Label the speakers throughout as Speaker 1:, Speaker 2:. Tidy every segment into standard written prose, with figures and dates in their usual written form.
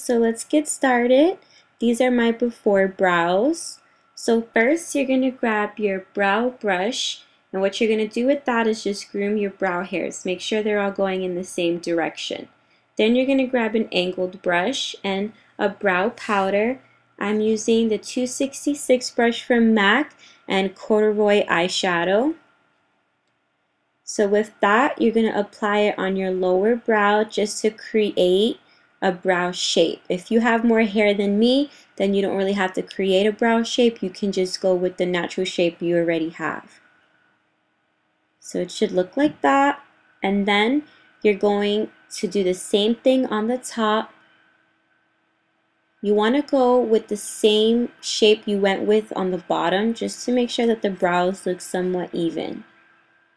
Speaker 1: so let's get started. These are my before brows. So first you're going to grab your brow brush, and what you're going to do with that is just groom your brow hairs. Make sure they're all going in the same direction. Then you're going to grab an angled brush and a brow powder. I'm using the 266 brush from MAC and corduroy eyeshadow. So with that, you're going to apply it on your lower brow just to create a brow shape. If you have more hair than me, then you don't really have to create a brow shape. You can just go with the natural shape you already have. So it should look like that. And then you're going to do the same thing on the top. You want to go with the same shape you went with on the bottom, just to make sure that the brows look somewhat even.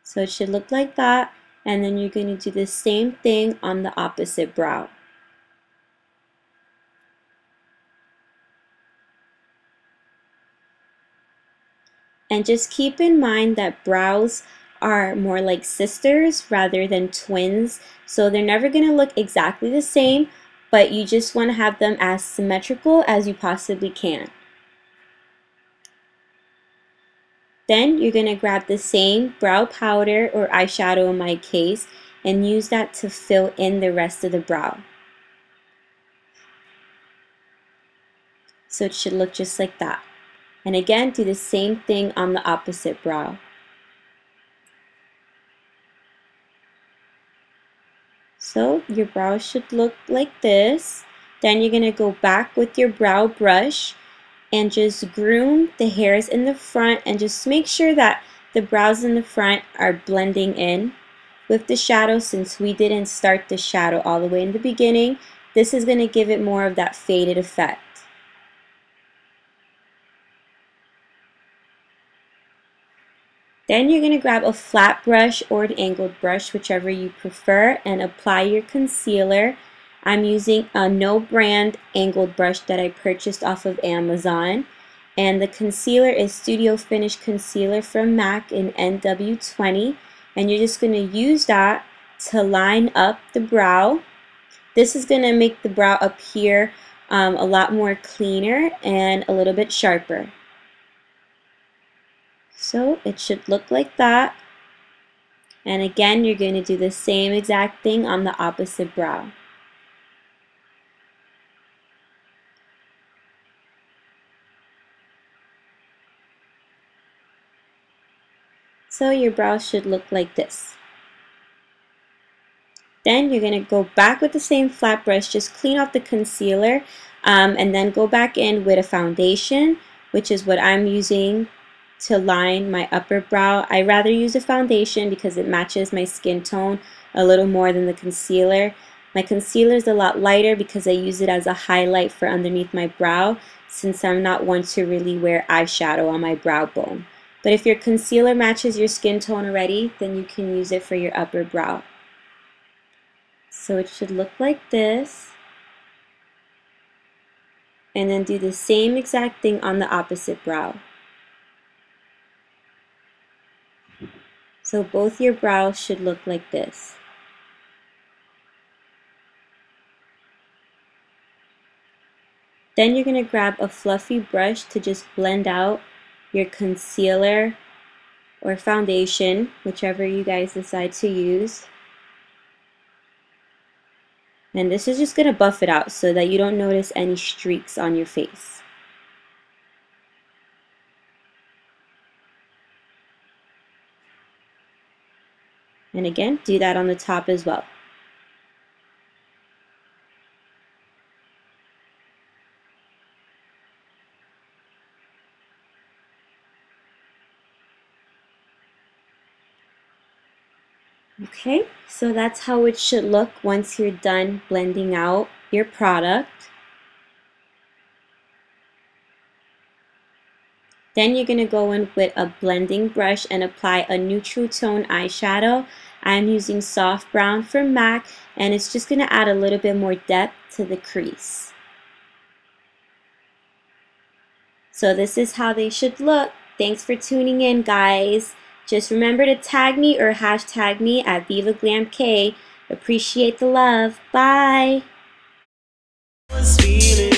Speaker 1: So it should look like that, and then you're going to do the same thing on the opposite brow. And just keep in mind that brows are more like sisters rather than twins, so they're never going to look exactly the same, but you just want to have them as symmetrical as you possibly can. Then you're going to grab the same brow powder or eyeshadow in my case and use that to fill in the rest of the brow. So it should look just like that. And again, do the same thing on the opposite brow. So your brow should look like this. Then you're going to go back with your brow brush and just groom the hairs in the front, and just make sure that the brows in the front are blending in with the shadow. Since we didn't start the shadow all the way in the beginning, this is going to give it more of that faded effect. Then you're going to grab a flat brush or an angled brush, whichever you prefer, and apply your concealer. I'm using a no brand angled brush that I purchased off of Amazon, and the concealer is Studio Finish Concealer from MAC in NW20, and you're just going to use that to line up the brow. This is going to make the brow appear a lot more cleaner and a little bit sharper. So it should look like that, and again you're going to do the same exact thing on the opposite brow. So your brow should look like this. Then you're going to go back with the same flat brush, just clean off the concealer, and then go back in with a foundation, which is what I'm using to line my upper brow. I rather use a foundation because it matches my skin tone a little more than the concealer. My concealer is a lot lighter because I use it as a highlight for underneath my brow, since I'm not one to really wear eyeshadow on my brow bone. But if your concealer matches your skin tone already, then you can use it for your upper brow. So it should look like this. And then do the same exact thing on the opposite brow. So both your brows should look like this. Then you're going to grab a fluffy brush to just blend out your concealer or foundation, whichever you guys decide to use. And this is just going to buff it out so that you don't notice any streaks on your face. And again, do that on the top as well. Okay, so that's how it should look once you're done blending out your product. Then you're going to go in with a blending brush and apply a neutral tone eyeshadow. I'm using soft brown from MAC, and it's just going to add a little bit more depth to the crease. So this is how they should look. Thanks for tuning in, guys. Just remember to tag me or hashtag me at VivaGlamK. Appreciate the love. Bye.
Speaker 2: was feeling